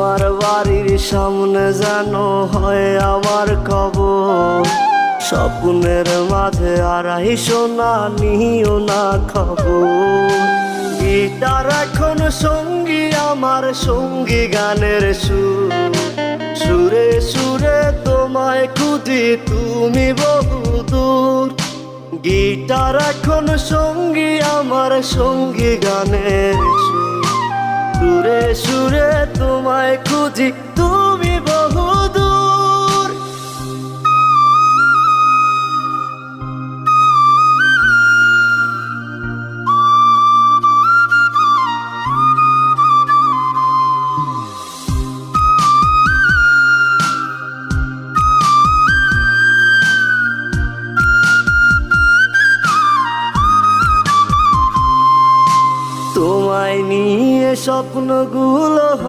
তোমার বাড়ির সামনে যেন হয় আমার কবর। স্বপ্নের মাঝে আড়াই সোনা নিও না খবর। গিটার এখন সঙ্গী আমার, সঙ্গী গানের সুর। সুরে সুরে তোমায় খুঁজি তুমি বহুদূর। গিটার এখন সঙ্গী আমার, সঙ্গী গানের সুর। সুরে সুরে তোমায় খুঁজি তুমি বহুদূর। তোমায় নিয়ে স্বপ্নগুলো